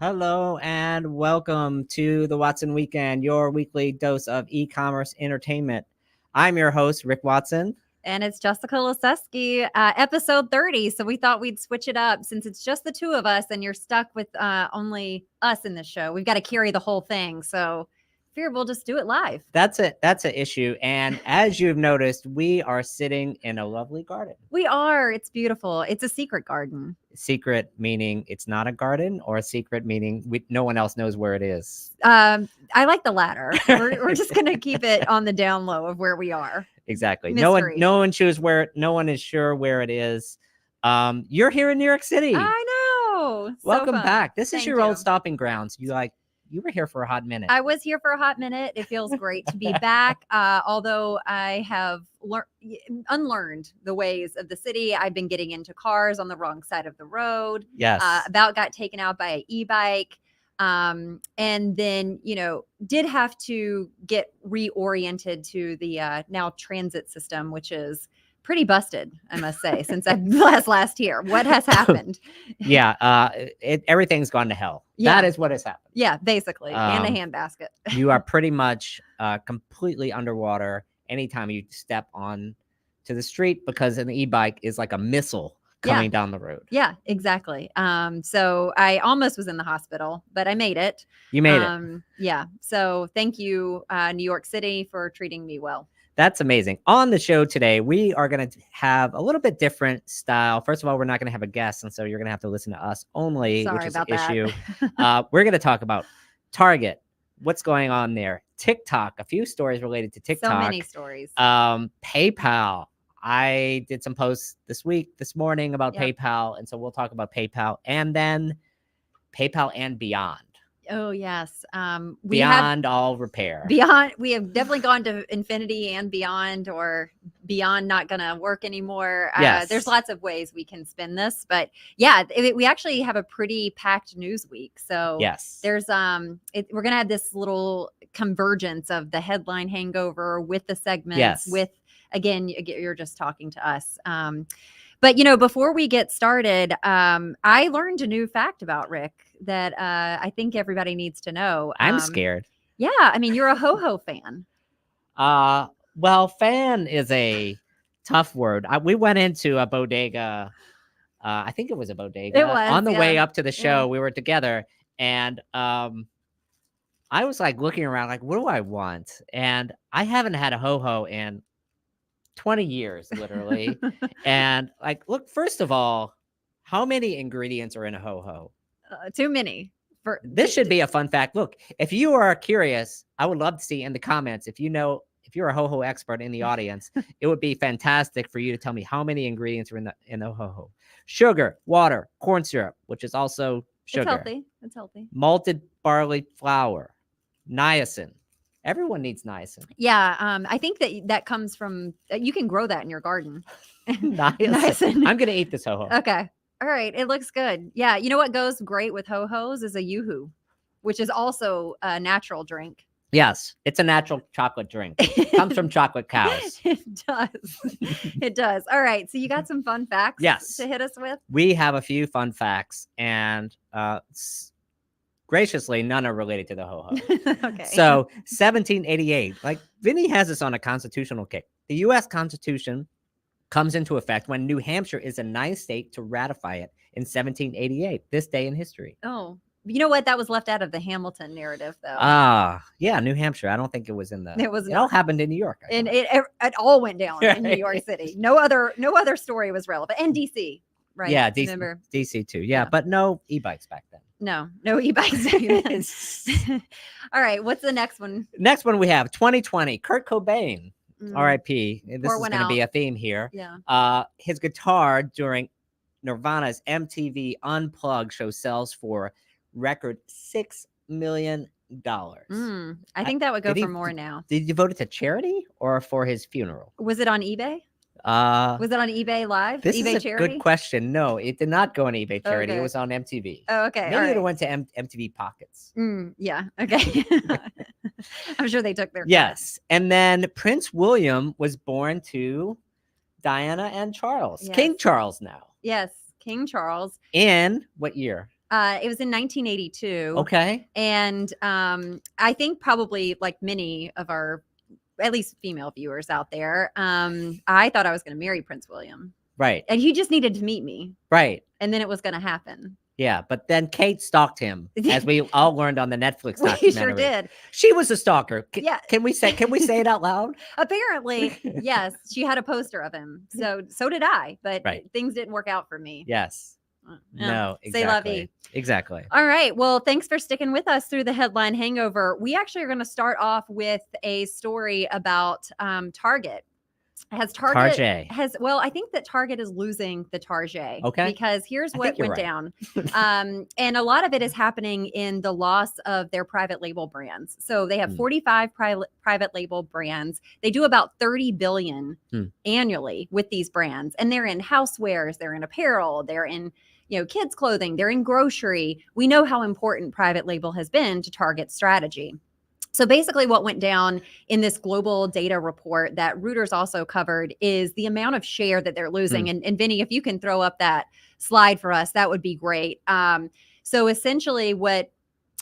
Hello and welcome to the Watson Weekend, your weekly dose of e-commerce entertainment. I'm your host, Rick Watson. And it's Jessica Liseski, episode 30. So we thought we'd switch it up since it's just the two of us and you're stuck with only us in the show. We've got to carry the whole thing. So figured we'll just do it live. That's an issue. And as you've noticed, we are sitting in a lovely garden. We are. It's beautiful. It's a secret garden. Secret meaning it's not a garden, or a secret meaning no one else knows where it is? I like the latter. We're just going to keep it on the down low of where we are. Exactly. Mystery. No one is sure where it is. You're here in New York City. I know. Welcome back. This is your you. old stopping grounds. You were here for a hot minute. I was here for a hot minute. It feels great to be back. Although I have unlearned the ways of the city. I've been getting into cars on the wrong side of the road. Yes. About got taken out by an e-bike. And then, did have to get reoriented to the now transit system, which is pretty busted, I must say, since I last here. What has happened? Yeah, everything's gone to hell. Yeah. That is what has happened. Yeah, basically, and a handbasket. You are pretty much completely underwater anytime you step on to the street, because an e-bike is like a missile coming down the road. Yeah, exactly. So I almost was in the hospital, but I made it. You made it. Yeah. So thank you, New York City, for treating me well. That's amazing. On the show today, we are going to have a little bit different style. First of all, we're not going to have a guest, and so you're going to have to listen to us only, Sorry which is about an that. issue. We're going to talk about Target, what's going on there, TikTok, a few stories related to TikTok. So many stories. PayPal. I did some posts this morning about PayPal, and so we'll talk about PayPal, and then PayPal and beyond. Oh, yes. Beyond all repair. We have definitely gone to infinity and beyond, or beyond not going to work anymore. Yes. There's lots of ways we can spin this, but yeah, we actually have a pretty packed news week. So yes, there's we're going to have this little convergence of the headline hangover with the segments. Yes. With, again, you're just talking to us. But, before we get started, I learned a new fact about Rick that I think everybody needs to know. I'm scared. Yeah. I mean, you're a ho-ho fan. Well, fan is a tough word. We went into a bodega. I think it was a bodega. It was, on the way up to the show. We were together, and I was like looking around, like, what do I want? And I haven't had a ho-ho in 20 years, literally. And like, look, first of all, how many ingredients are in a ho-ho? Too many. This should be a fun fact. Look, if you are curious, I would love to see in the comments, if you're a ho-ho expert in the audience, it would be fantastic for you to tell me how many ingredients are in the ho-ho. Sugar, water, corn syrup, which is also sugar. It's healthy. Malted barley flour, niacin. Everyone needs niacin. Yeah, I think that comes from, you can grow that in your garden. Niacin. I'm going to eat this ho-ho. Okay. All right. It looks good. Yeah. You know what goes great with ho-hos is a yoo-hoo, which is also a natural drink. Yes. It's a natural chocolate drink. It comes from chocolate cows. It does. It does. All right. So you got some fun facts to hit us with? We have a few fun facts, and graciously, none are related to the ho-ho. Okay. So 1788, like Vinny has us on a constitutional kick. The U.S. Constitution comes into effect when New Hampshire is the ninth state to ratify it in 1788, this day in history. Oh, you know what? That was left out of the Hamilton narrative, though. Yeah, New Hampshire. I don't think it was in the. It all happened in New York. And it all went down in New York City. No other story was relevant. And DC, right? Yeah, DC too. Yeah, but no e-bikes back then. No e-bikes. All right, what's the next one? Next one we have 2020. Kurt Cobain R.I.P. This Pour is one going to be out. a theme here. Yeah. His guitar during Nirvana's MTV Unplugged show sells for record $6 million. I think that would go Did he- for more now. Did you vote it to charity or for his funeral? Was it on eBay? Uh, Was it on eBay Live? this eBay is a charity? good question. No, it did not go on eBay charity. It Okay. was on MTV. Oh, okay. Maybe All it right. went to MTV Pockets. Yeah. Okay. I'm sure they took their cut. Yes. And then Prince William was born to Diana and Charles. Yes. King Charles now. Yes. King Charles. In what year? It was in 1982. Okay. And I think probably like many of our, at least female viewers out there, I thought I was going to marry Prince William. Right. And he just needed to meet me. Right. And then it was going to happen. Yeah, but then Kate stalked him, as we all learned on the Netflix documentary. We sure did. She was a stalker. Yeah. Can we say it out loud? Apparently, yes. She had a poster of him. So did I, but things didn't work out for me. Yes. No, Say la vie. Exactly. All right. Well, thanks for sticking with us through the headline hangover. We actually are going to start off with a story about Target. I think that Target is losing the Target. Okay. Because here's what went down. And a lot of it is happening in the loss of their private label brands. So they have 45 private label brands. They do about 30 billion annually with these brands. And they're in housewares, they're in apparel, they're in kids clothing, they're in grocery. We know how important private label has been to Target's strategy. So basically what went down in this global data report that Reuters also covered is the amount of share that they're losing. And Vinny, if you can throw up that slide for us, that would be great. So essentially what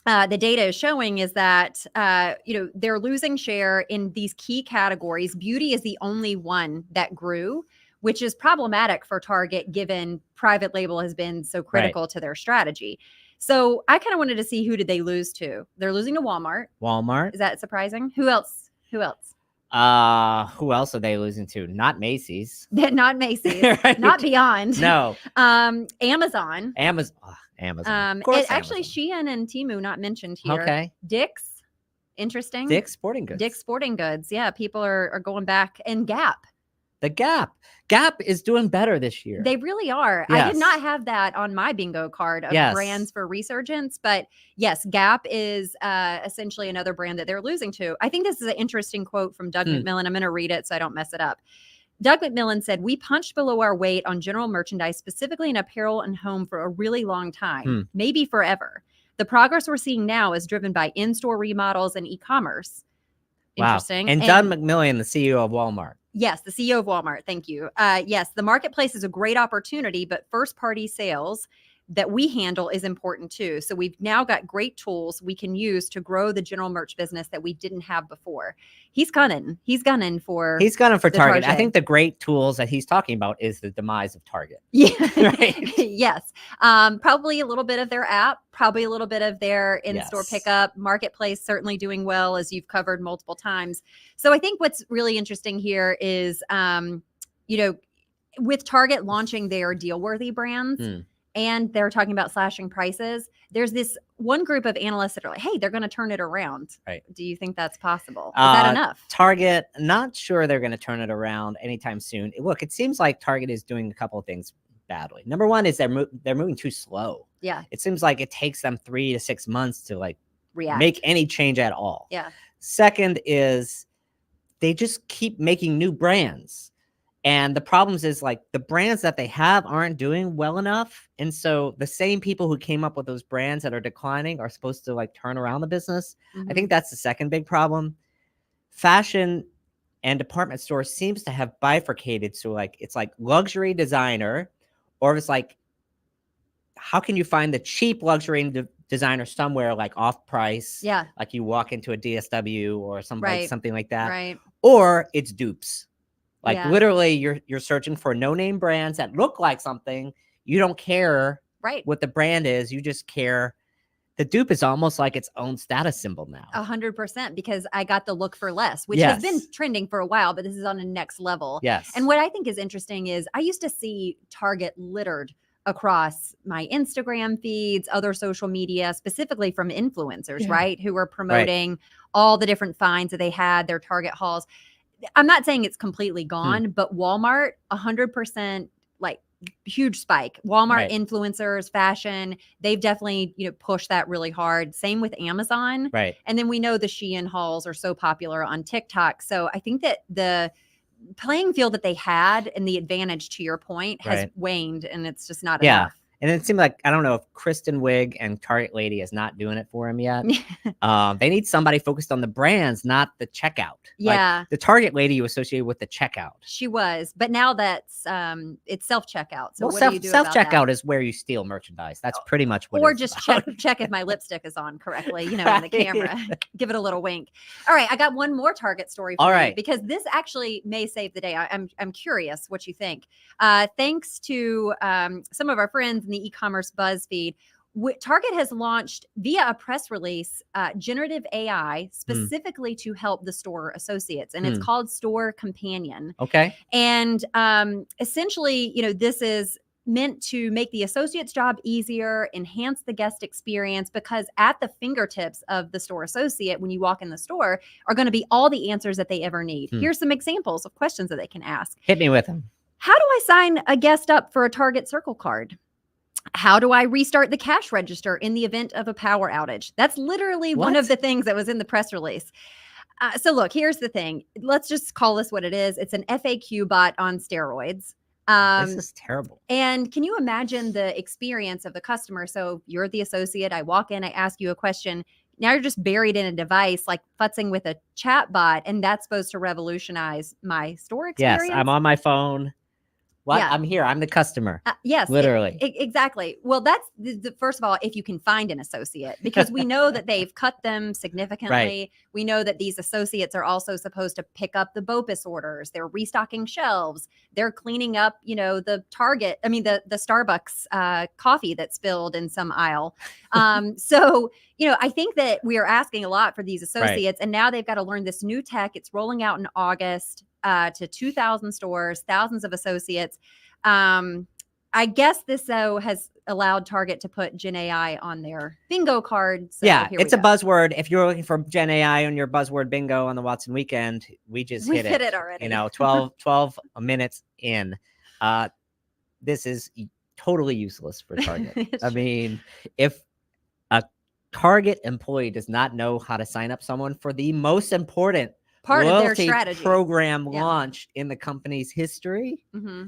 the data is showing is that, they're losing share in these key categories. Beauty is the only one that grew, which is problematic for Target given private label has been so critical to their strategy. So I kind of wanted to see who did they lose to. They're losing to Walmart. Walmart. Is that surprising? Who else? Who else are they losing to? Not Macy's. Not Macy's. Right? Not Beyond. No. Amazon. Amazon. Of course, actually, Shein and Temu not mentioned here. Okay. Dick's. Interesting. Dick's Sporting Goods. Dick's Sporting Goods. Yeah, people are going back. And Gap. The Gap. Gap is doing better this year. They really are. Yes. I did not have that on my bingo card of brands for resurgence, but yes, Gap is essentially another brand that they're losing to. I think this is an interesting quote from Doug McMillon. I'm going to read it so I don't mess it up. Doug McMillon said, "We punched below our weight on general merchandise, specifically in apparel and home, for a really long time, maybe forever. The progress we're seeing now is driven by in-store remodels and e-commerce." Wow. Interesting. And Doug McMillon, the CEO of Walmart. Yes, the CEO of Walmart. Thank you. Yes, the marketplace is a great opportunity, but first-party sales that we handle is important too. So we've now got great tools we can use to grow the general merch business that we didn't have before. He's gunning for Target. I think the great tools that he's talking about is the demise of Target. Yeah. Right. Yes. Probably a little bit of their app, probably a little bit of their in-store pickup. Marketplace certainly doing well, as you've covered multiple times. So I think what's really interesting here is, with Target launching their deal-worthy brands, and they're talking about slashing prices, there's this one group of analysts that are like, hey, they're going to turn it around. Right. Do you think that's possible? Is that enough? Target, not sure they're going to turn it around anytime soon. Look, it seems like Target is doing a couple of things badly. Number one is they're moving too slow. Yeah. It seems like it takes them 3 to 6 months to react, make any change at all. Yeah. Second is they just keep making new brands. And the problems is the brands that they have aren't doing well enough. And so the same people who came up with those brands that are declining are supposed to turn around the business. I think that's the second big problem. Fashion and department stores seems to have bifurcated. So it's luxury designer, or it's how can you find the cheap luxury designer somewhere off price? Yeah. Like you walk into a DSW or something like that. Right. Or it's dupes. Literally, you're searching for no-name brands that look like something. You don't care what the brand is. You just care. The dupe is almost like its own status symbol now. 100%, because I got the look for less, which has been trending for a while, but this is on a next level. Yes. And what I think is interesting is I used to see Target littered across my Instagram feeds, other social media, specifically from influencers, right? Who were promoting all the different finds that they had, their Target hauls. I'm not saying it's completely gone, but Walmart, 100%, like, huge spike. Walmart Right. influencers, fashion, they've definitely, pushed that really hard. Same with Amazon. Right. And then we know the Shein hauls are so popular on TikTok. So I think that the playing field that they had and the advantage, to your point, has Right. waned, and it's just not Yeah. enough. And it seemed like, I don't know if Kristen Wiig and Target Lady is not doing it for him yet. They need somebody focused on the brands, not the checkout. Yeah. Like the Target Lady you associated with the checkout. She was, but now that's it's self-checkout. So Well, what do you do about self-checkout that? is where you steal merchandise. That's pretty much what Or it's just about. check if my lipstick is on correctly, in the camera. Give it a little wink. All right, I got one more Target story for All you right. because this actually may save the day. I'm curious what you think. Thanks to some of our friends in the e-commerce buzz feed, Target has launched via a press release generative AI specifically to help the store associates, and it's called Store Companion. Okay. And essentially, this is meant to make the associate's job easier, enhance the guest experience, because at the fingertips of the store associate, when you walk in the store, are going to be all the answers that they ever need. Here's some examples of questions that they can ask. Hit me with them. How do I sign a guest up for a Target Circle card? How do I restart the cash register in the event of a power outage? That's literally one of the things that was in the press release. So look, here's the thing. Let's just call this what it is. It's an FAQ bot on steroids. This is terrible. And can you imagine the experience of the customer? So you're the associate. I walk in, I ask you a question. Now you're just buried in a device, like futzing with a chat bot, and that's supposed to revolutionize my store experience. Yes, I'm on my phone. What? Yeah. I'm here. I'm the customer. Yes, literally. Exactly. Well, that's the first of all, if you can find an associate, because we know that they've cut them significantly. Right. We know that these associates are also supposed to pick up the BOPIS orders. They're restocking shelves. They're cleaning up, the Starbucks coffee that spilled in some aisle. So, I think that we are asking a lot for these associates, and now they've got to learn this new tech. It's rolling out in August. To 2,000 stores, thousands of associates. I guess this, though, has allowed Target to put Gen AI on their bingo card. So it's a buzzword. If you're looking for Gen AI on your buzzword bingo on the Watson weekend, we hit it already. 12 minutes in. This is totally useless for Target. I mean, if a Target employee does not know how to sign up someone for the most important part of their strategy program launched in the company's history,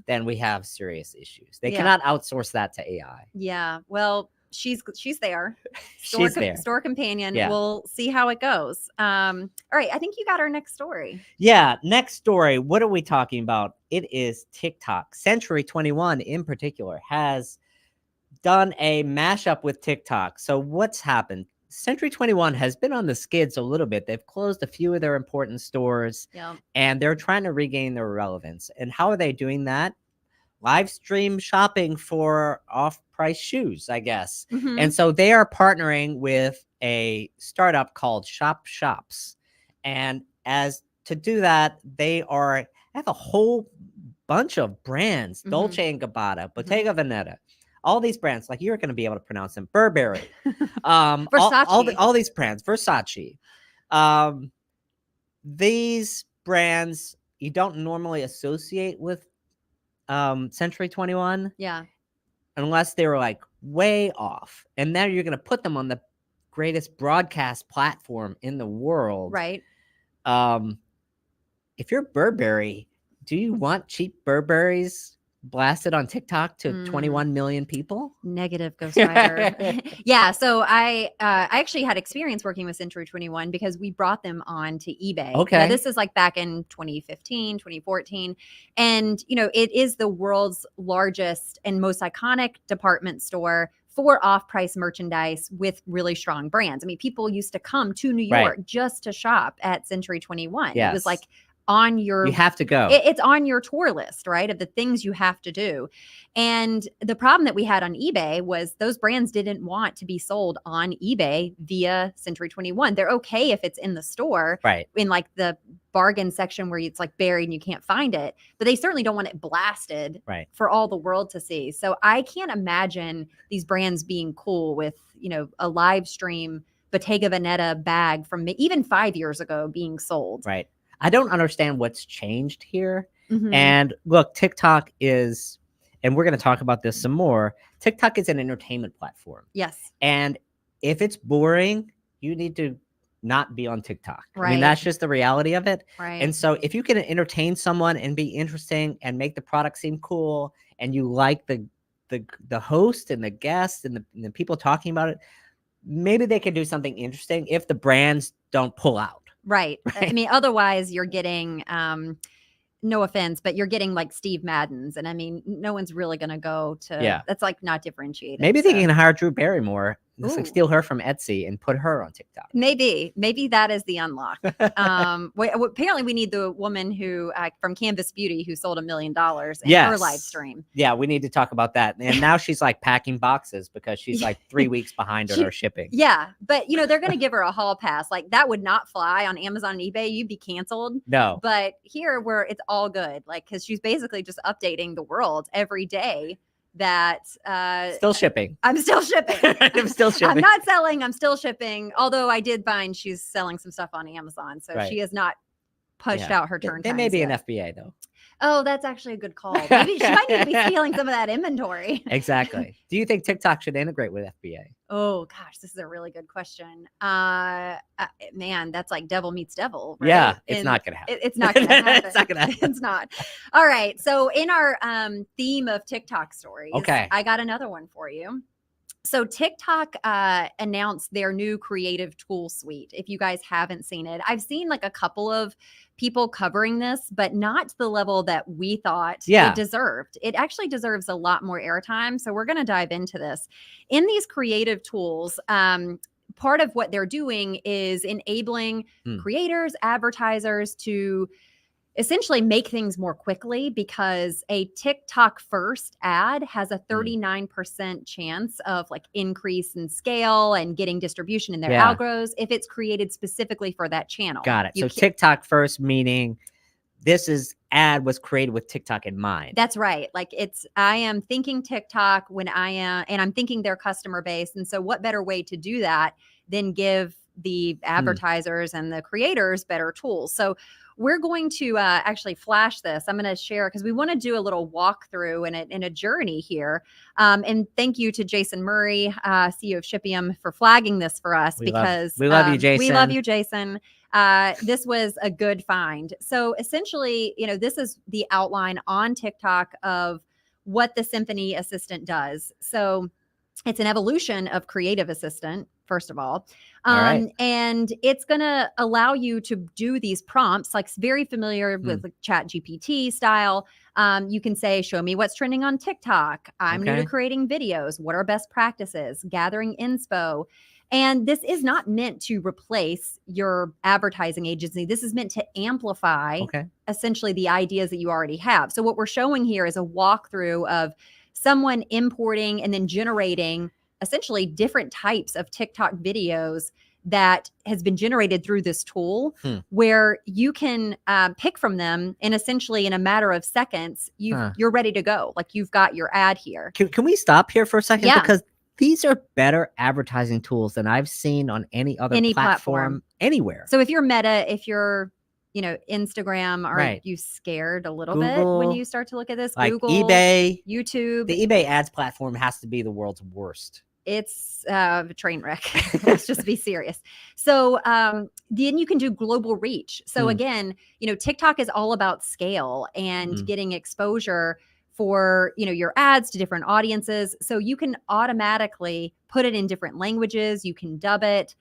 then we have serious issues. They cannot outsource that to AI. Yeah. Well, she's there. She's there. Store Companion. Yeah. We'll see how it goes. All right. I think you got our next story. Yeah. Next story. What are we talking about? It is TikTok. Century 21 in particular has done a mashup with TikTok. So what's happened? Century 21 has been on the skids a little bit. They've closed a few of their important stores, and they're trying to regain their relevance. And how are they doing that? Live stream shopping for off-price shoes, I guess. And so they are partnering with a startup called Shop Shops. And as to do that, they have a whole bunch of brands, Dolce & Gabbana, Bottega Veneta. All these brands, like you're going to be able to pronounce them, Burberry, Versace. all these brands, Versace. These brands you don't normally associate with Century 21. Yeah. Unless they were like way off. And now you're going to put them on the greatest broadcast platform in the world. Right. If you're Burberry, do you want cheap Burberrys blasted on TikTok to 21 million people? Negative, Ghost Rider. Yeah. So I actually had experience working with Century 21 because we brought them on to eBay. Okay. Now, this is like back in 2015, 2014. And, it is the world's largest and most iconic department store for off-price merchandise with really strong brands. I mean, people used to come to New York just to shop at Century 21. Yes. It was like you have to go. It's on your tour list, right? Of the things you have to do. And the problem that we had on eBay was those brands didn't want to be sold on eBay via Century 21. They're okay if it's in the store, in like the bargain section where it's like buried and you can't find it, but they certainly don't want it blasted for all the world to see. So I can't imagine these brands being cool with, a live stream Bottega Veneta bag from even 5 years ago being sold. Right. I don't understand what's changed here. Mhm. And look, TikTok is, and we're going to talk about this some more. TikTok is an entertainment platform. Yes. And if it's boring, you need to not be on TikTok. I mean, Right. that's just the reality of it. Right. And so if you can entertain someone and be interesting and make the product seem cool, and you like the host and the guest and the people talking about it, maybe they can do something interesting if the brands don't pull out. Right. I Right. mean, otherwise you're getting no offense, but you're getting like Steve Madden's, and I mean, no one's really going to go to. Yeah. That's like not differentiated. Maybe they so. can hire Drew Barrymore, just like Ooh. steal her from Etsy and put her on TikTok. Maybe that is the unlock. Apparently we need the woman who from Canvas Beauty who sold $1 million in her live Yes. stream. Yeah, we need to talk about that. And now she's like packing boxes because she's like 3 weeks behind on her shipping. Yeah, but you know, they're going to give her a hall pass. Like that would not fly on Amazon and eBay. You'd be canceled. No. But here where it's all good, like, because she's basically just updating the world every day. That Still shipping. I'm still shipping. I'm still shipping. I'm not selling. I'm still shipping. Although I did find she's selling some stuff on Amazon, so Right. she has not pushed out her turn. They may be yet. an FBA though. Oh, that's actually a good call. Maybe she might need to be stealing some of that inventory. Exactly. Do you think TikTok should integrate with FBA? Oh gosh, this is a really good question. Man, that's like devil meets devil. Right? Yeah, it's not gonna happen. It's not gonna happen. It's not gonna happen. It's not. All right. So in our theme of TikTok stories, Okay. I got another one for you. So TikTok announced their new creative tool suite. If you guys haven't seen it, I've seen like a couple of people covering this, but not to the level that we thought it deserved. It actually deserves a lot more airtime. So we're going to dive into this. In these creative tools, part of what they're doing is enabling creators, advertisers to essentially make things more quickly, because a TikTok first ad has a 39% chance of like increase in scale and getting distribution in their algos if it's created specifically for that channel. Got it. So TikTok first, meaning this ad was created with TikTok in mind. That's right. Like I am thinking TikTok when and I'm thinking their customer base. And so what better way to do that than give the advertisers and the creators better tools? So we're going to actually flash this. I'm going to share because we want to do a little walkthrough and a journey here. And thank you to Jason Murray, CEO of Shipium, for flagging this for us, because we love you, Jason. We love you, Jason. This was a good find. So essentially, you know, this is the outline on TikTok of what the Symphony Assistant does. So it's an evolution of Creative Assistant, first of all. Right. And it's going to allow you to do these prompts, like very familiar with like Chat GPT style. You can say, show me what's trending on TikTok. I'm new to creating videos. What are best practices? Gathering inspo. And this is not meant to replace your advertising agency. This is meant to amplify essentially the ideas that you already have. So what we're showing here is a walkthrough of someone importing and then generating essentially different types of TikTok videos that has been generated through this tool, where you can pick from them, and essentially in a matter of seconds, you're ready to go. Like you've got your ad here. Can we stop here for a second? Yeah. Because these are better advertising tools than I've seen on any other platform anywhere. So if you're Meta, if you're, you know, Instagram, are you scared a little bit when you start to look at this? Like Google, eBay, YouTube. The eBay ads platform has to be the world's worst. It's a train wreck. Let's just be serious. So then you can do global reach. So again, you know, TikTok is all about scale and getting exposure for, you know, your ads to different audiences. So you can automatically put it in different languages. You can dub it.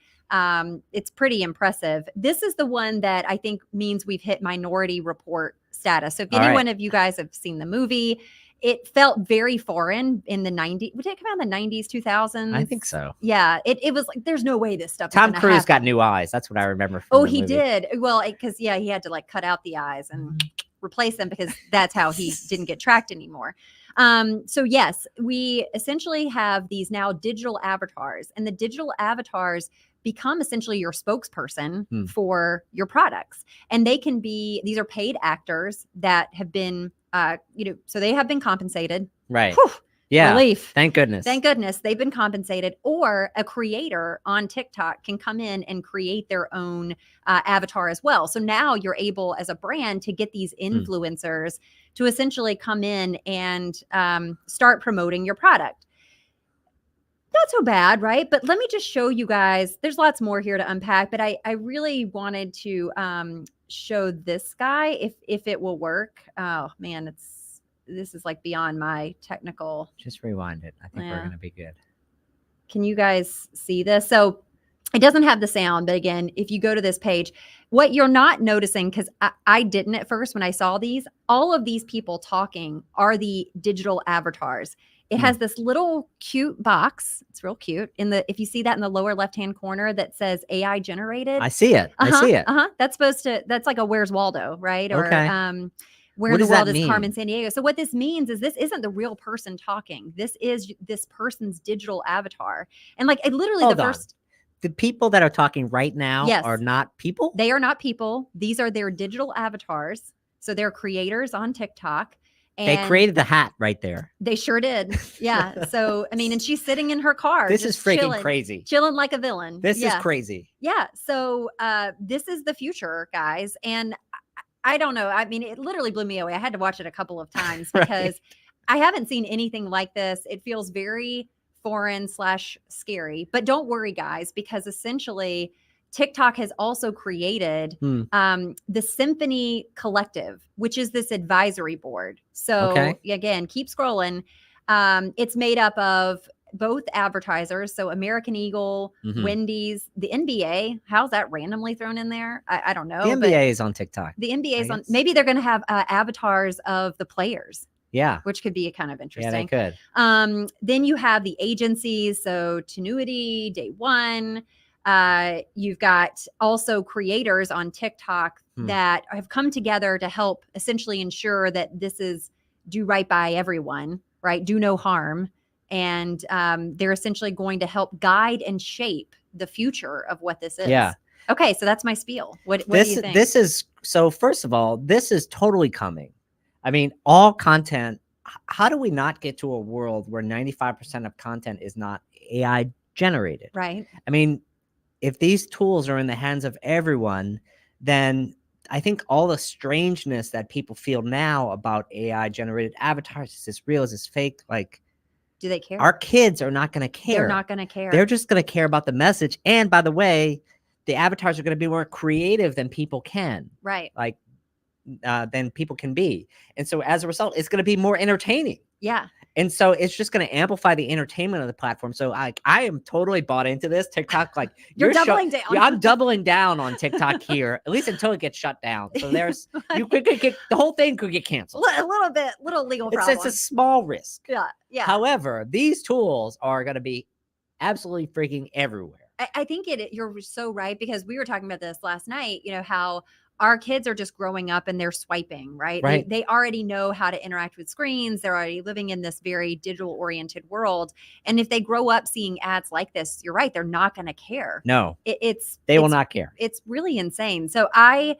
It's pretty impressive. This is the one that I think means we've hit Minority Report status. So if anyone of you guys have seen the movie, it felt very foreign in the 90s. Did it come out in the 90s, 2000s? I think so. Yeah. It was like, there's no way this stuff Tom is Cruise happen. got new eyes. That's what I remember from the he movie. did. Well, because, he had to like cut out the eyes and replace them, because that's how he didn't get tracked anymore. So yes, we essentially have these now digital avatars, and the digital avatars become essentially your spokesperson for your products. And they can be, these are paid actors that have been, so they have been compensated. Right. Whew, Yeah. Relief. Thank goodness. Thank goodness they've been compensated. Or a creator on TikTok can come in and create their own avatar as well. So now you're able, as a brand, to get these influencers to essentially come in and start promoting your product. Not so bad, right? But let me just show you guys. There's lots more here to unpack, but I really wanted to show this guy if it will work. Oh man, this is like beyond my technical. Just rewind it. I think we're gonna be good. Can you guys see this? So it doesn't have the sound, but again, if you go to this page, what you're not noticing, because I didn't at first when I saw these, all of these people talking are the digital avatars. It has this little cute box. It's real cute. If you see that in the lower left-hand corner that says AI generated. I see it. I see it. That's like a Where's Waldo, right? Okay. Or Where in the World is Carmen Sandiego? So what this means is this isn't the real person talking. This is this person's digital avatar. And like literally the people that are talking right now are not people? They are not people. These are their digital avatars. So they're creators on TikTok. And they created the hat right there. They sure did. Yeah. So, I mean, and she's sitting in her car. This is freaking crazy. Chilling like a villain. This is crazy. Yeah. So this is the future, guys. And I don't know. I mean, it literally blew me away. I had to watch it a couple of times because I haven't seen anything like this. It feels very foreign / scary. But don't worry, guys, because essentially TikTok has also created the Symphony Collective, which is this advisory board. So again, keep scrolling. It's made up of both advertisers. So American Eagle, Wendy's, the NBA. How's that randomly thrown in there? I don't know. The NBA is on TikTok. The NBA is on. Maybe they're going to have avatars of the players. Yeah. Which could be kind of interesting. Yeah, they could. Then you have the agencies. So Tenuity, Day One. You've got also creators on TikTok that have come together to help essentially ensure that this is do right by everyone, right? Do no harm. And they're essentially going to help guide and shape the future of what this is. Yeah. Okay, so that's my spiel. What do you think? This is, so first of all, this is totally coming. I mean, all content, how do we not get to a world where 95% of content is not AI generated? Right. I mean, if these tools are in the hands of everyone, then I think all the strangeness that people feel now about AI generated avatars, is this real? Is this fake? Like, do they care? Our kids are not going to care. They're not going to care. They're just going to care about the message. And by the way, the avatars are going to be more creative than people can. Right. Like, than people can be. And so as a result, it's going to be more entertaining. Yeah. And so it's just going to amplify the entertainment of the platform. So I am totally bought into this. TikTok, like you're doubling down. Yeah, I'm doubling down on TikTok here, at least until it gets shut down. So there's you could get the whole thing could get canceled. A little legal problem. It's a small risk. Yeah. Yeah. However, these tools are going to be absolutely freaking everywhere. I think you're so right, because we were talking about this last night, you know, how our kids are just growing up and they're swiping, right? They already know how to interact with screens. They're already living in this very digital oriented world. And if they grow up seeing ads like this, you're right, they're not going to care. No, they will not care. It's really insane. So I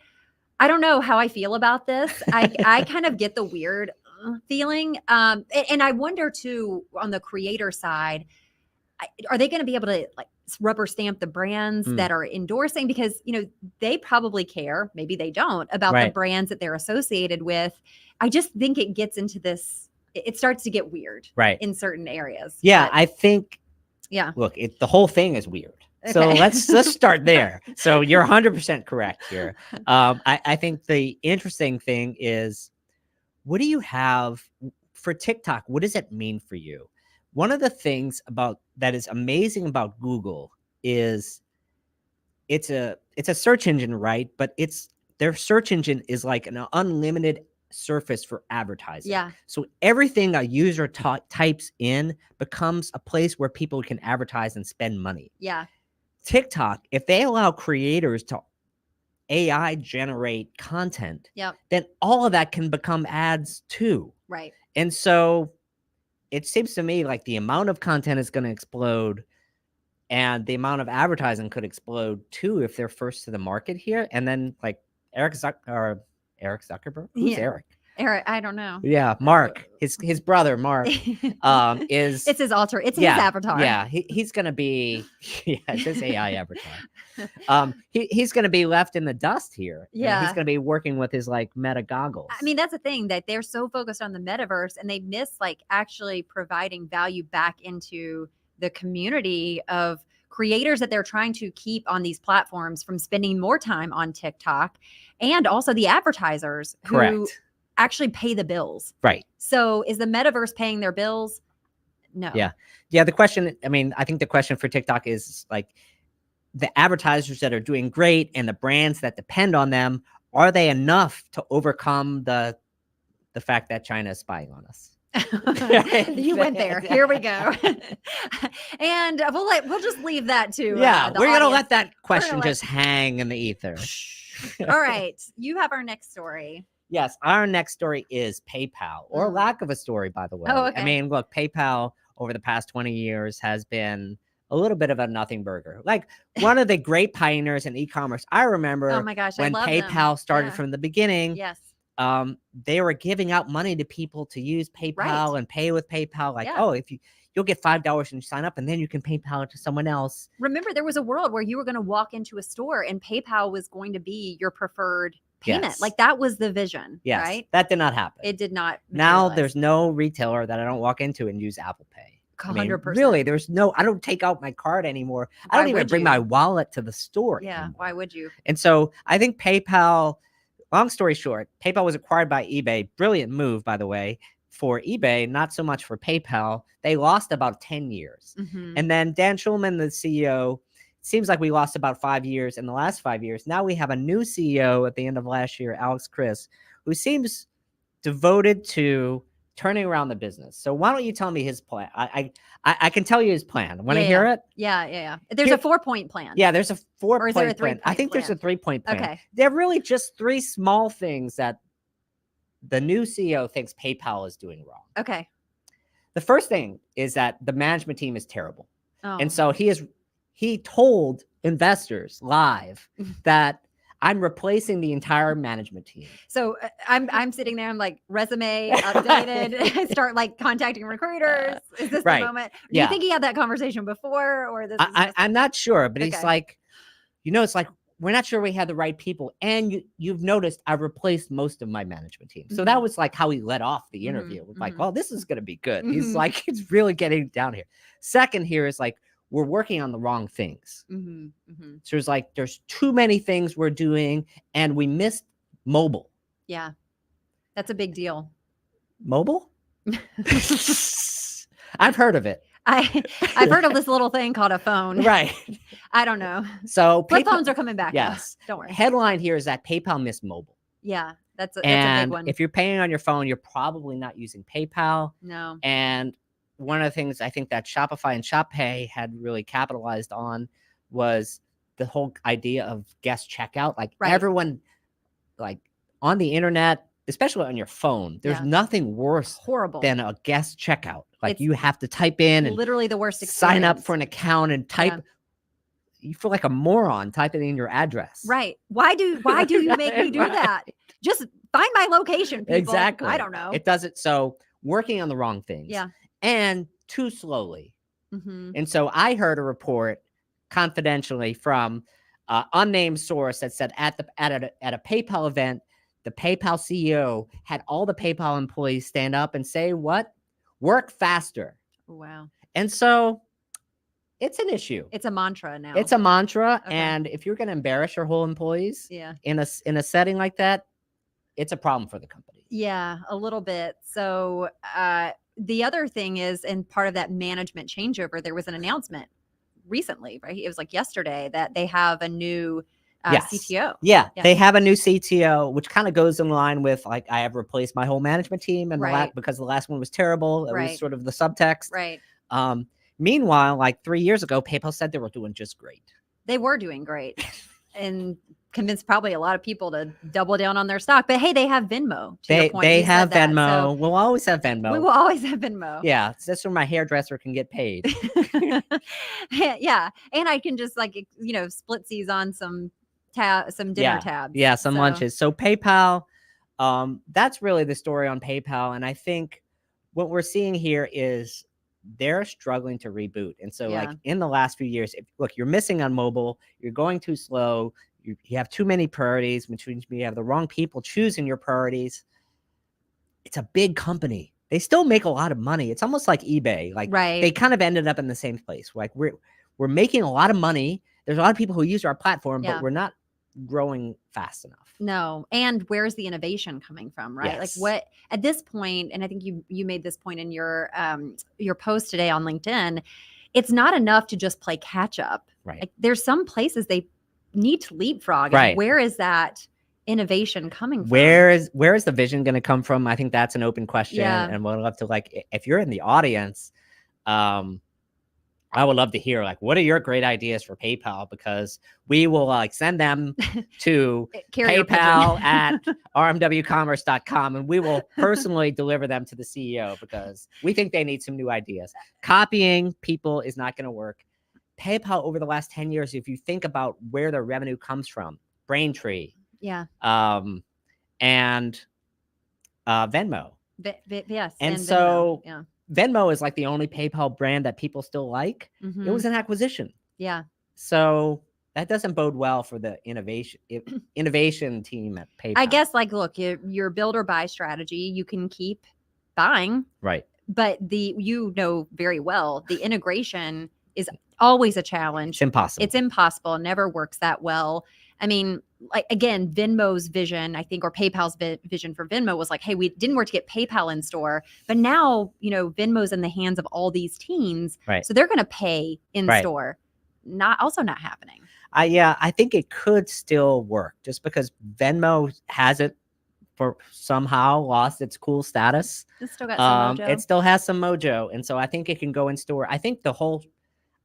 don't know how I feel about this. I kind of get the weird feeling. And I wonder too, on the creator side, are they going to be able to like rubber stamp the brands that are endorsing? Because, you know, they probably care, maybe they don't, about the brands that they're associated with. I just think it gets into this, it starts to get weird in certain areas. Yeah. But I think, look, the whole thing is weird. Okay. So let's start there. So you're 100% correct here. I think the interesting thing is, what do you have for TikTok? What does it mean for you? One of the things that is amazing about Google is it's a search engine, right? But their search engine is like an unlimited surface for advertising. Yeah. So everything a user types in becomes a place where people can advertise and spend money. Yeah. TikTok, if they allow creators to AI generate content, then all of that can become ads too. Right. And so it seems to me like the amount of content is going to explode, and the amount of advertising could explode too if they're first to the market here. And then like Eric Zuckerberg, who's Eric? Eric, I don't know. Yeah, Mark, his brother Mark, is It's his alter. It's his yeah, avatar. yeah. He's gonna be yeah, it's his AI avatar. He's gonna be left in the dust here. And he's Yeah. gonna be working with his like meta goggles. I mean, that's the thing, that they're so focused on the metaverse and they miss like actually providing value back into the community of creators that they're trying to keep on these platforms from spending more time on TikTok, and also the advertisers who Correct. actually pay the bills. Right. So is the metaverse paying their bills? No. Yeah. Yeah. The question, I mean, I think the question for TikTok is like the advertisers that are doing great and the brands that depend on them, are they enough to overcome the fact that China is spying on us? You went there. Here we go. And we'll just leave that to Yeah, the we're gonna audience. let that question gonna let- just hang in the ether. All right, you have our next story. Yes, our next story is PayPal, or Mm. lack of a story, by the way. Oh, I okay. mean, look, PayPal over the past 20 years has been a little bit of a nothing burger. Like one of the great pioneers in e-commerce. I remember Oh my gosh, when I love them. PayPal started Yeah. from the beginning. Yes. They were giving out money to people to use PayPal Right. and pay with PayPal. Like, Yeah. oh, if you'll get $5 and you sign up, and then you can PayPal it to someone else. Remember, there was a world where you were going to walk into a store and PayPal was going to be your preferred payment. Yes. Like that was the vision. Yes, Right. that did not happen. It did not. Now there's no retailer that I don't walk into and use Apple Pay. I mean, 100%. really, there's no. I don't take out my card anymore. I Why don't even would bring you? my wallet to the store. Yeah. anymore. Why would you? And so I think PayPal. Long story short, PayPal was acquired by eBay. Brilliant move, by the way, for eBay. Not so much for PayPal. They lost about 10 years. Mhm. And then Dan Schulman, the CEO, seems like we lost about 5 years in the last 5 years. Now we have a new CEO at the end of last year, Alex Chris, who seems devoted to turning around the business. So why don't you tell me his plan? I can tell you his plan. Want to Yeah, hear it? Yeah. There's Here- a 4-point plan. Yeah, there's a Or is there a 4-point plan. I 3-point think there's a plan? 3-point plan. Okay. They're really just 3 small things that the new CEO thinks PayPal is doing wrong. Okay. The first thing is that the management team is terrible. Oh. And so he told investors live that I'm replacing the entire management team. So I'm sitting there. I'm like, resume updated. I start like contacting recruiters. Is this right. the moment? Do Yeah. you think he had that conversation before, or this? Is just- I'm not sure, but he's Okay. like, it's like, we're not sure we had the right people. And you've noticed I've replaced most of my management team. So that Mhm. was like how he led off the Mhm, interview. With like, mhm. well, this is going to be good. He's Mhm. like, he's really getting down here. Second here is like, we're working on the wrong things. Mhm, mhm. So it's like, there's too many things we're doing and we missed mobile. Yeah, that's a big deal. Mobile? I've heard of it. I've heard of this little thing called a phone. Right. I don't know. So Flip PayPal- phones are coming back. though. Yes. Don't worry. Headline here is that PayPal missed mobile. Yeah, that's a And big one. if you're paying on your phone, you're probably not using PayPal. No. And one of the things I think that Shopify and ShopPay had really capitalized on was the whole idea of guest checkout. Like Right. everyone, like on the internet, especially on your phone, there's Yeah. nothing worse Horrible. than a guest checkout. Like It's you have to type in and Literally the worst sign up experience. for an account and type. Yeah. You feel like a moron typing in your address. Right. Why do you make me do Right. that? Just find my location, people. Exactly. I don't know. It does it. So working on the wrong things. Yeah. And too slowly. Mhm. And so I heard a report confidentially from an unnamed source that said at a PayPal event, the PayPal CEO had all the PayPal employees stand up and say, what? Work faster. Wow. And so it's an issue. It's a mantra now. It's a mantra. Okay. And if you're going to embarrass your whole employees Yeah. in a setting like that, it's a problem for the company. Yeah, a little bit. So the other thing is, and part of that management changeover, there was an announcement recently, right? It was like yesterday that they have a new Yes. CTO. Yeah, Yeah. they have a new CTO, which kind of goes in line with like I have replaced my whole management team, and Right. because the last one was terrible. It Right. was sort of the subtext. Right. Meanwhile, like 3 years ago, PayPal said they were doing just great. They were doing great and convinced probably a lot of people to double down on their stock. But hey, they have Venmo. To your point. They You said have that. Venmo. So We'll always have Venmo. we will always have Venmo. Yeah, that's where my hairdresser can get paid. Yeah. And I can just like, split seas on some dinner tabs. Yeah, some So, lunches. So PayPal, That's really the story on PayPal. And I think what we're seeing here is they're struggling to reboot. And so, like, in the last few years, look, you're missing on mobile, you're going too slow, you have too many priorities, which means you have the wrong people choosing your priorities. It's a big company. They still make a lot of money. It's almost like eBay. Like, they kind of ended up in the same place. Like, we're making a lot of money. There's a lot of people who use our platform, but we're not growing fast enough. No. And where's the innovation coming from, right? Like, what at this point, and I think you made this point in your post today on LinkedIn, it's not enough to just play catch up. Right. Like, there's some places they need to leapfrog. Right. And where is that innovation coming from? Where is the vision going to come from? I think that's an open question. And we'd love to, like, if you're in the audience, I would love to hear, like, what are your great ideas for PayPal? Because we will, like, send them to PayPal at rmwcommerce.com, and we will personally deliver them to the CEO because we think they need some new ideas. Copying people is not going to work. PayPal over the last 10 years, if you think about where their revenue comes from, Braintree, and Venmo. Yes. And so Venmo is like the only PayPal brand that people still like. It was an acquisition. Yeah. So that doesn't bode well for the innovation team at PayPal. I guess, like, look, your build or buy strategy, you can keep buying. Right. But you know very well, the integration is always a challenge. It's impossible. It's impossible. It never works that well. I mean, like, again, Venmo's vision, I think, or PayPal's vision for Venmo was like, hey, we didn't work to get PayPal in store, but now, Venmo's in the hands of all these teens. Right. So they're going to pay in store. Not happening. I think it could still work just because Venmo hasn't somehow lost its cool status. It's still got some mojo. It still has some mojo. And so I think it can go in store. I think the whole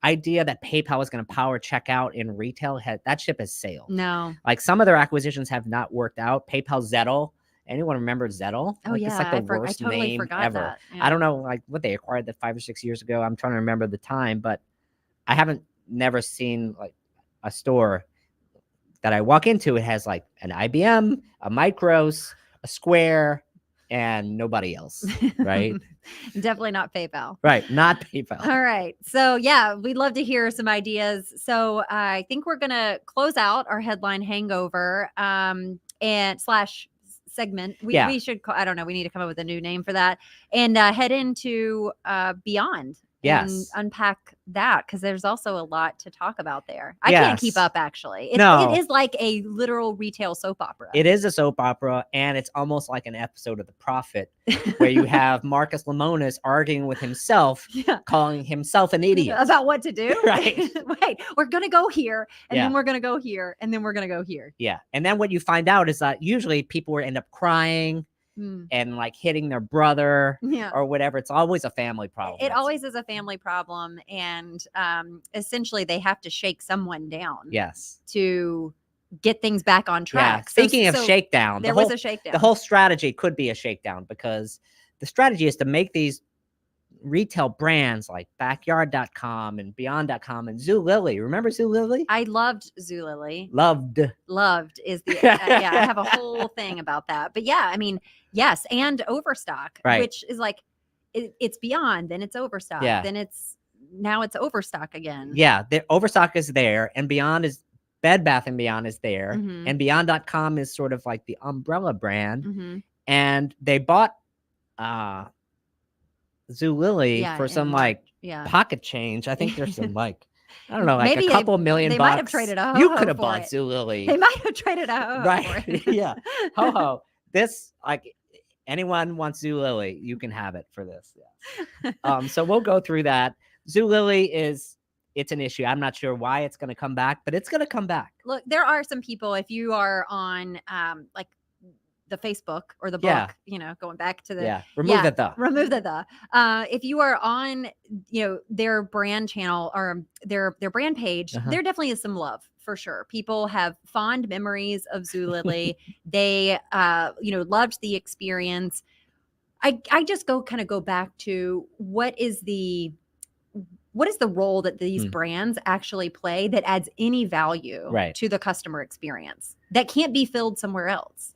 idea that PayPal is going to power checkout in retail, that ship has sailed. No. Like, some of their acquisitions have not worked out. PayPal Zettle. Anyone remember Zettle? Oh, It's like the worst name ever. That. I don't know, like, what they acquired that 5 or 6 years ago. I'm trying to remember the time, but I never seen, like, a store that I walk into. It has, like, an IBM, a Micros, a Square, and nobody else, right? Definitely not PayPal. Right, not PayPal. All right. So, we'd love to hear some ideas. So I think we're going to close out our headline hangover and / segment. We should, I don't know, we need to come up with a new name for that, and head into Beyond. Yes. And unpack that, because there's also a lot to talk about there. I can't keep up, actually. It is like a literal retail soap opera. It is a soap opera, and it's almost like an episode of The Prophet, where you have Marcus Lemonis arguing with himself, calling himself an idiot. About what to do? Right. Wait, we're going to go here, and then we're going to go here, and then we're going to go here. Yeah. And then what you find out is that usually people end up crying and, like, hitting their brother or whatever. It's always a family problem. It always is a family problem. And essentially they have to shake someone down. Yes. To get things back on track. Yeah. Speaking of shakedown, there was a shakedown. The whole strategy could be a shakedown, because the strategy is to make these retail brands like backyard.com and beyond.com and Zulily. Remember Zulily? I loved Zulily. Loved is the I have a whole thing about that. But I mean, yes, and Overstock, which is like it's Beyond, then it's Overstock, then now it's Overstock again. Yeah, the Overstock is there, and Beyond is Bed Bath & Beyond is there, and beyond.com is sort of like the umbrella brand, and they bought Zulily for some pocket change. I think there's some like, I don't know, like maybe a couple million bucks. They might have traded a ho-ho. You could have bought Zulily. They might have traded a ho-ho. Right. Yeah. Ho-ho. This, like, anyone wants Zulily, you can have it for this. Yeah. So we'll go through that. Zulily it's an issue. I'm not sure why it's going to come back, but it's going to come back. Look, there are some people, if you are on like the Facebook or the book, going back to the remove the if you are on their brand channel or their brand page, there definitely is some love for sure. People have fond memories of Zulily. They loved the experience. I just go back to what is the role that these brands actually play that adds any value to the customer experience that can't be filled somewhere else?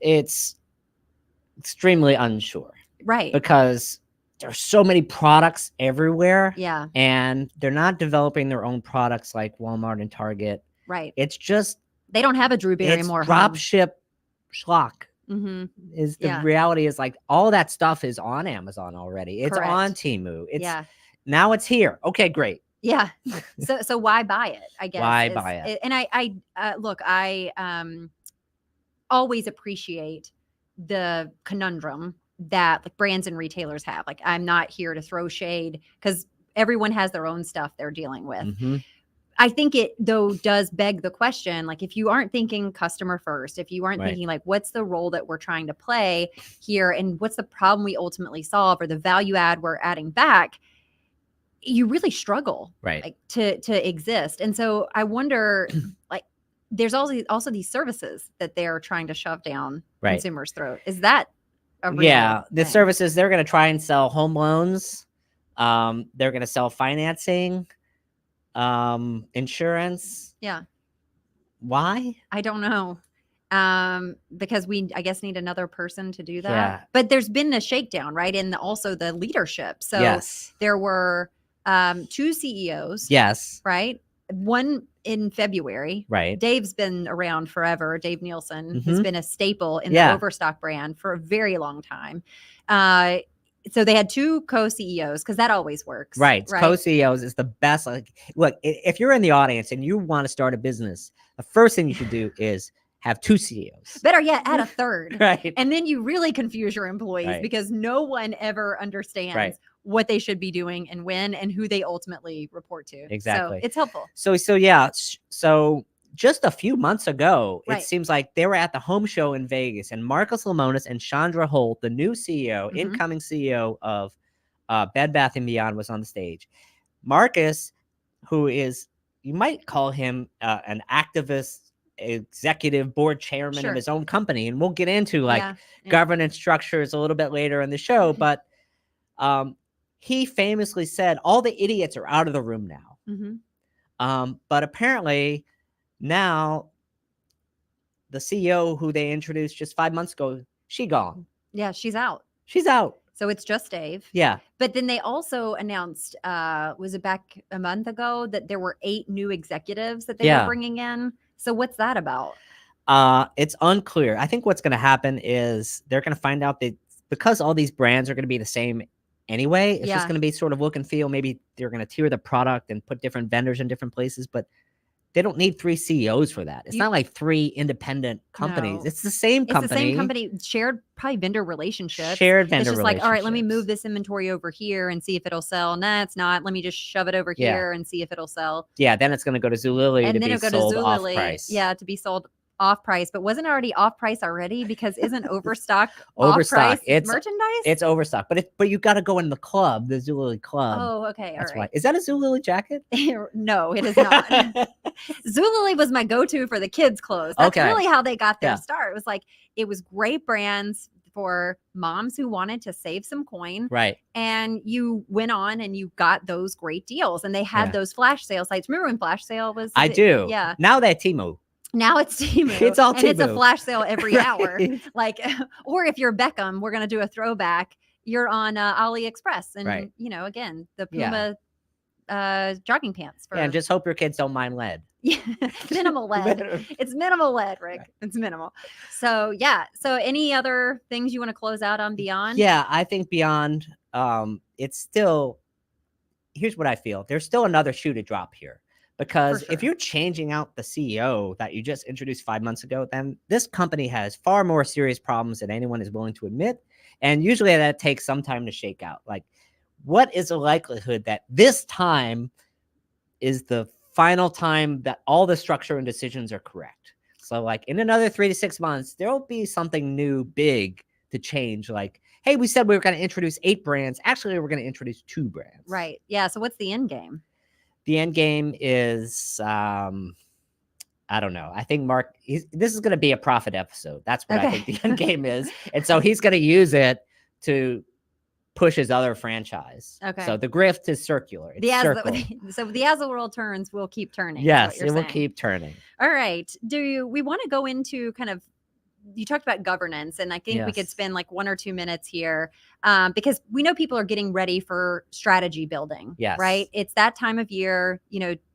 extremely unsure Right. because there's so many products everywhere. Yeah. And they're not developing their own products like Walmart and Target. Right. It's just They don't have a Drew it's Barrymore drop home. ship schlock. Mm-hmm. Is the Yeah. reality is like all that stuff is on Amazon already. It's Correct. on Temu. It's Yeah. now it's here. Okay, great. Yeah. So why buy it? I guess. Why buy it? And I look, I always appreciate the conundrum that like brands and retailers have. Like, I'm not here to throw shade because everyone has their own stuff they're dealing with. Mhm. I think it though does beg the question, like, if you aren't thinking customer first, if you aren't Right. thinking like what's the role that we're trying to play here and what's the problem we ultimately solve or the value add we're adding back, you really struggle Right. like to exist. And so I wonder, like, there's also these services that they're trying to shove down Right. consumers' throat. Is that a real Yeah, the thing? services they're going to try and sell home loans. They're going to sell financing, insurance. Yeah. Why? I don't know. Because we, I guess, need another person to do that. Yeah. But there's been a shakedown, right? And also the leadership. So Yes. there were 2 CEOs, Yes. right? One in February. Right. Dave's been around forever. Dave Nielsen has Mhm. been a staple in Yeah. the Overstock brand for a very long time. So they had 2 co-CEOs because that always works. Right. Co-CEOs is the best. Like, look, if you're in the audience and you want to start a business, the first thing you should do is have 2 CEOs. Better yet, add a third. Right. And then you really confuse your employees Right. because no one ever understands Right. what they should be doing and when and who they ultimately report to. Exactly. So it's helpful. So yeah. So just a few months ago, Right. it seems like they were at the home show in Vegas, and Marcus Lemonis and Chandra Holt, the new CEO, Mhm. incoming CEO of Bed Bath & Beyond, was on the stage. Marcus, who is, you might call him an activist, executive board chairman Sure. of his own company, and we'll get into like Yeah. governance structures a little bit later in the show, but he famously said all the idiots are out of the room now. Mhm. But apparently now the CEO who they introduced just 5 months ago, she gone. Yeah, she's out. She's out. So it's just Dave. Yeah. But then they also announced, was it back a month ago, that there were 8 new executives that they were bringing in. So what's that about? It's unclear. I think what's going to happen is they're going to find out that because all these brands are going to be the same anyway, it's just Yeah. going to be sort of look and feel. Maybe they're going to tier the product and put different vendors in different places, but they don't need 3 CEOs for that. It's not like 3 independent companies. No. It's the same company. It's the same company, shared probably vendor relationships. Shared vendor It's just like, all right, let me move relationships. this inventory over here and see if it'll sell. Nah, it's not. Let me just shove it over Yeah. here and see if it'll sell. Yeah, then it's going to go to Zulily And to then be it'll go to sold off Zulily, price. yeah, to be sold off price. But wasn't it already off price already? Because isn't Overstock Overstock. off price It's merchandise? It's Overstock, but you got to go in the club, the Zulily club. Oh, okay, all That's right. why. Is that a Zulily jacket? No, it is not. Zulily was my go-to for the kids' clothes. That's Okay. really how they got their Yeah. start. It was like, it was great brands for moms who wanted to save some coin. Right. And you went on and you got those great deals. And they had Yeah. those flash sale sites. Remember when flash sale was? I do. Yeah. Now they're Temu. Now it's Temu. It's all and it's a Temu. flash sale every hour. Right. Like, or if you're Beckham, we're going to do a throwback. You're on AliExpress. And, Right. you know, again, the Yeah. Puma jogging pants. For, Yeah, and just hope your kids don't mind lead. yeah, minimal lead. It's minimal lead, Rick. Right. It's minimal. So, yeah. So any other things you want to close out on Beyond? Yeah, I think Beyond, it's still, here's what I feel. There's still another shoe to drop here. Because if sure. you're changing out the CEO that you just introduced 5 months ago, then this company has far more serious problems than anyone is willing to admit. And usually that takes some time to shake out. Like, what is the likelihood that this time is the final time that all the structure and decisions are correct? So like in another 3 to 6 months, there'll be something new big to change. Like, hey, we said we were going to introduce 8 brands. Actually, we're going to introduce 2 brands. Right. Yeah. So what's the end game? The end game is, I don't know. I think Mark, this is going to be a profit episode. That's what I think the end game is. And so he's going to use it to push his other franchise. Okay. So the grift is circular. So as the world turns, we'll keep turning. Yes, it will keep turning. All right. We want to go into kind of you talked about governance, and I think we could Yes. spend like 1 or 2 minutes here, because we know people are getting ready for strategy building, Yes. right? It's that time of year,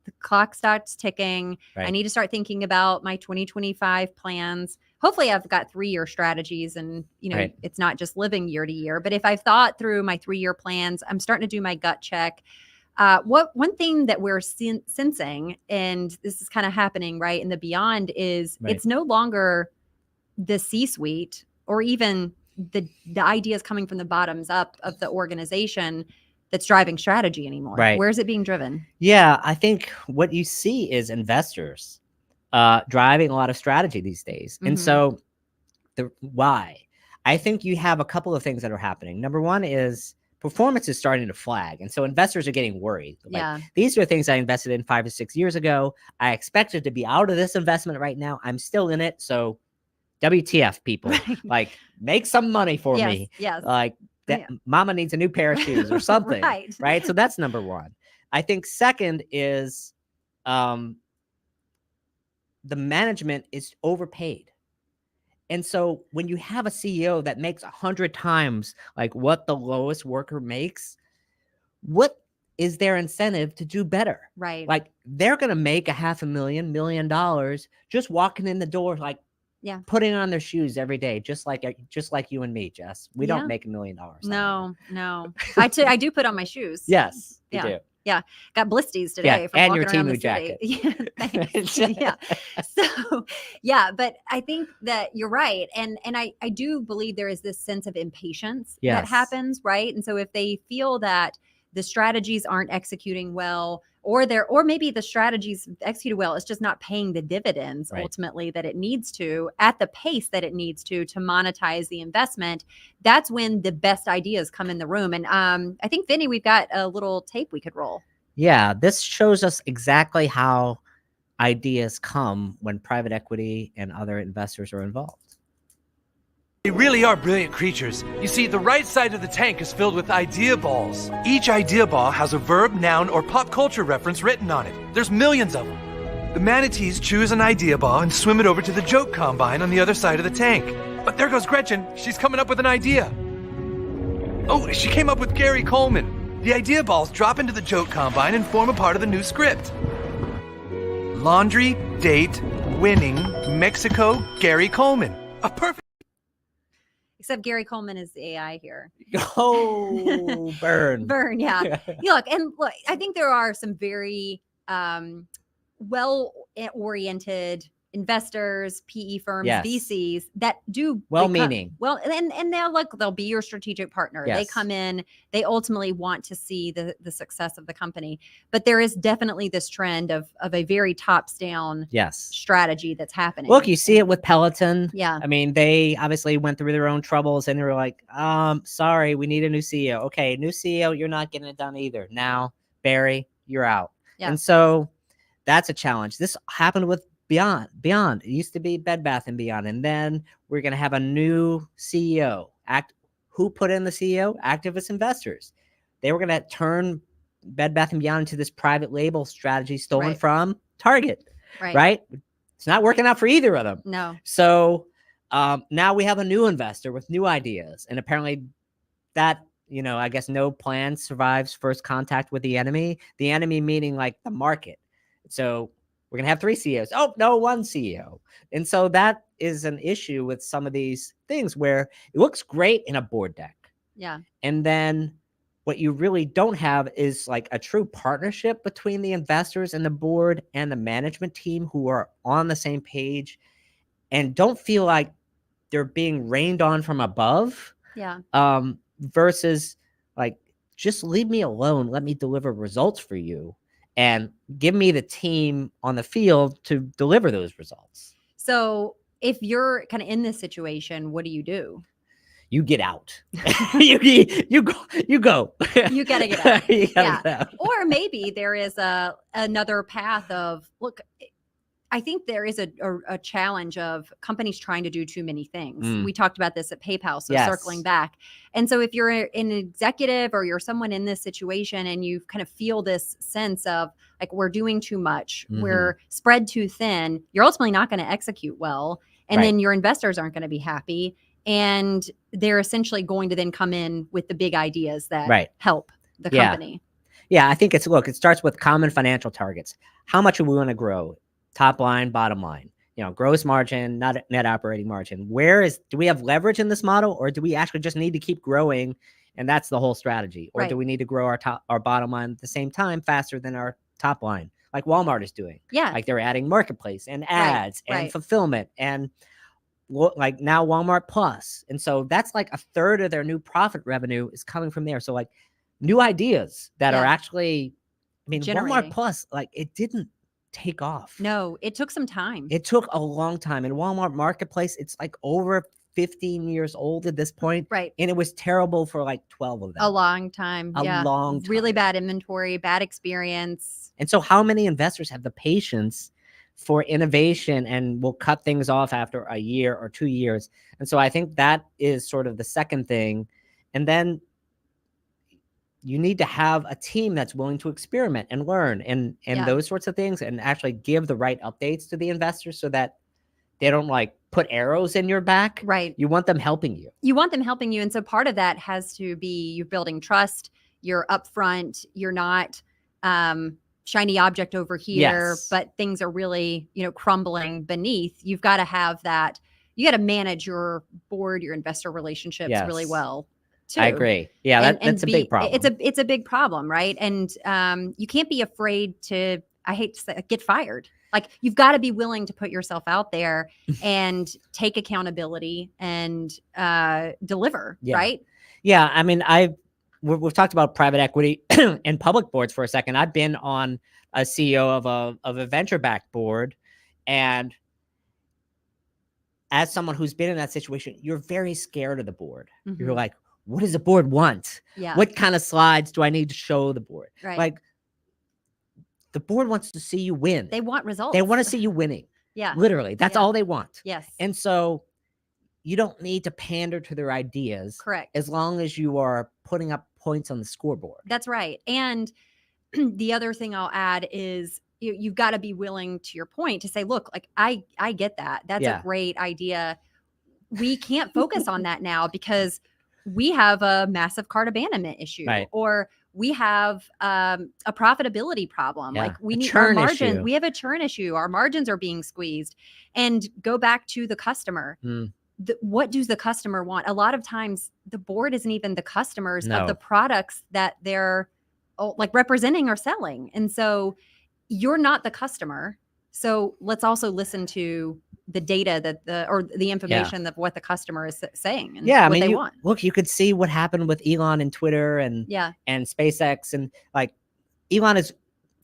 the clock starts ticking. I Right. need to start thinking about my 2025 plans. Hopefully I've got 3-year strategies, and, Right. it's not just living year to year, but if I've thought through my 3-year plans, I'm starting to do my gut check. One thing that we're sensing, and this is kind of happening right in the beyond, is Right. it's no longer the C-suite or even the ideas coming from the bottoms up of the organization that's driving strategy anymore. Right. Where is it being driven? Yeah, I think what you see is investors driving a lot of strategy these days. And so why? I think you have a couple of things that are happening. Number one is performance is starting to flag. And so investors are getting worried. Like, these are things I invested in 5 to 6 years ago. I expected to be out of this investment right now. I'm still in it. So WTF, people, like, make some money for me. Yes. Like, mama needs a new pair of shoes or something. Right. So that's number one. I think second is the management is overpaid. And so when you have a CEO that makes 100 times like what the lowest worker makes, what is their incentive to do better? Right. Like, they're going to make $500,000, $1 million just walking in the door, like, putting on their shoes every day, just like you and me, Jess. We don't make $1 million. No. I do put on my shoes. Yes, you do. Yeah, got blisties today from and your walking around the Temu jacket. Thanks. So but I think that you're right, and I do believe there is this sense of impatience that happens, right? And so if they feel that the strategies aren't executing well, or maybe the strategies executed well, it's just not paying the dividends ultimately that it needs to at the pace that it needs to monetize the investment, that's when the best ideas come in the room. And I think, Vinny, we've got a little tape we could roll. Yeah, this shows us exactly how ideas come when private equity and other investors are involved. They really are brilliant creatures. You see, the right side of the tank is filled with idea balls. Each idea ball has a verb, noun, or pop culture reference written on it. There's millions of them. The manatees choose an idea ball and swim it over to the joke combine on the other side of the tank. But there goes Gretchen. She's coming up with an idea. Oh, she came up with Gary Coleman. The idea balls drop into the joke combine and form a part of the new script. Laundry, date, winning, Mexico, Gary Coleman. A perfect... Except Gary Coleman is the AI here. Oh, burn. Burn, yeah. Look, I think there are some very well-oriented investors, PE firms, VCs that do well-meaning. And they'll be your strategic partner. They come in, they ultimately want to see the success of the company. But there is definitely this trend of a very tops down strategy that's happening. Look, you see it with Peloton. Yeah. I mean, they obviously went through their own troubles and they were like, sorry, we need a new CEO. Okay, new CEO, you're not getting it done either. Now, Barry, you're out. Yeah. And so that's a challenge. This happened with Beyond. It used to be Bed Bath & Beyond, and then we're going to have a new CEO. Who put in the CEO? Activist investors. They were going to turn Bed Bath & Beyond into this private label strategy stolen from Target. Right? It's not working out for either of them. No. So now we have a new investor with new ideas, and apparently that, I guess no plan survives first contact with the enemy. The enemy meaning like the market. So we're going to have 3 CEOs. Oh, no, 1 CEO. And so that is an issue with some of these things where it looks great in a board deck. Yeah. And then what you really don't have is like a true partnership between the investors and the board and the management team who are on the same page and don't feel like they're being rained on from above. Yeah. Versus like, just leave me alone. Let me deliver results for you. And give me the team on the field to deliver those results. So if you're kind of in this situation, what do? You get out. you go. You got to get out. Get out. Or maybe there is another path of, look, I think there is a challenge of companies trying to do too many things. We talked about this at PayPal, so circling back. And so if you're an executive or you're someone in this situation and you kind of feel this sense of like, we're doing too much, we're spread too thin, you're ultimately not going to execute well. And Right. then your investors aren't going to be happy. And they're essentially going to then come in with the big ideas that Right. help the Yeah. company. Yeah, I think it starts with common financial targets. How much do we want to grow? Top line, bottom line. Gross margin, not net operating margin. Do we have leverage in this model, or do we actually just need to keep growing? And that's the whole strategy. Or do Right. we need to grow our bottom line at the same time faster than our top line, like Walmart is doing? Yeah. Like they're adding marketplace and ads and right. fulfillment and like now Walmart Plus. And so that's like a third of their new profit revenue is coming from there. So like new ideas that are Yeah. actually, Generating. Walmart Plus, like it didn't take off. No, it took some time. It took a long time. And Walmart Marketplace, it's like over 15 years old at this point. Right. And it was terrible for like 12 of them. A long time. A Yeah. long time. Really bad inventory, bad experience. And so how many investors have the patience for innovation and will cut things off after a year or 2 years? And so I think that is sort of the second thing. And then you need to have a team that's willing to experiment and learn and Yeah. those sorts of things, and actually give the right updates to the investors so that they don't like put arrows in your back. Right. You want them helping you. You want them helping you. And so part of that has to be you building trust. You're upfront. You're not shiny object over here, Yes. but things are really, crumbling beneath. You've got to have that. You got to manage your board, your investor relationships really Yes. well. Too. I agree. Yeah, that's a big problem. It's a big problem, right? And you can't be afraid to, I hate to say, get fired. Like you've got to be willing to put yourself out there and take accountability and deliver, Yeah. right? Yeah, we've talked about private equity and public boards for a second. I've been on a CEO of a venture-backed board, and as someone who's been in that situation, you're very scared of the board. You're Mhm. like, what does the board want? Yeah. What kind of slides do I need to show the board? Right. Like, the board wants to see you win. They want results. They want to see you winning. Yeah. Literally. That's Yeah. all they want. Yes. And so you don't need to pander to their ideas. Correct. As long as you are putting up points on the scoreboard. That's right. And the other thing I'll add is you've got to be willing, to your point, to say, look, like I get that. That's Yeah. a great idea. We can't focus on that now because we have a massive cart abandonment issue, Right. or we have a profitability problem. Yeah. Like we A need our churn margin. issue. We have a churn issue. Our margins are being squeezed. And go back to the customer. Mm. What does the customer want? A lot of times the board isn't even the customers No. of the products that they're like representing or selling. And so you're not the customer. So let's also listen to the data that the information of what the customer is saying and Yeah, what they want. Look, you could see what happened with Elon and Twitter and Yeah. and SpaceX, and like Elon is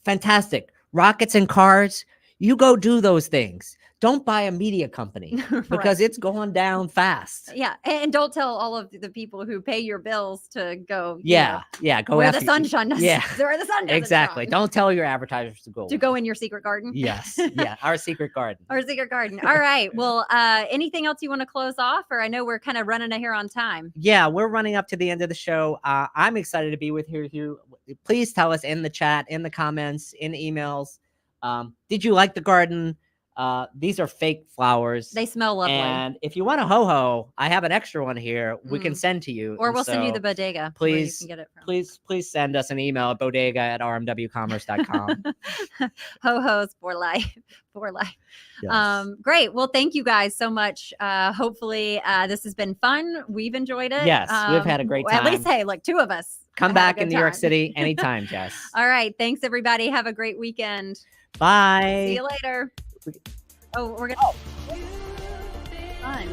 fantastic. Rockets and cars, you go do those things. Don't buy a media company because it's going down fast. Yeah. And don't tell all of the people who pay your bills to go. Yeah, go where after the sun shines. Yeah, Where the sun doesn't exactly. shine. Don't tell your advertisers to go. To go in your secret garden. Yes, yeah, our secret garden. Our secret garden. All right. Well, anything else you want to close off? Or I know we're kind of running here on time. Yeah, we're running up to the end of the show. I'm excited to be with you. Please tell us in the chat, in the comments, in emails. Did you like the garden? These are fake flowers. They smell lovely. And if you want a ho-ho, I have an extra one here we can send to you. Or And we'll send you so the bodega. Where you Please, can get it from. please send us an email at bodega@rmwcommerce.com. Ho-hos for life. For life. Yes. Great. Well, thank you guys so much. Hopefully this has been fun. We've enjoyed it. Yes, we've had a great At least, time. hey, like two of us. Come had a back good in New York time. City anytime, Jess. All right. Thanks, everybody. Have a great weekend. Bye. See you later. Oh, we're going to. Fun.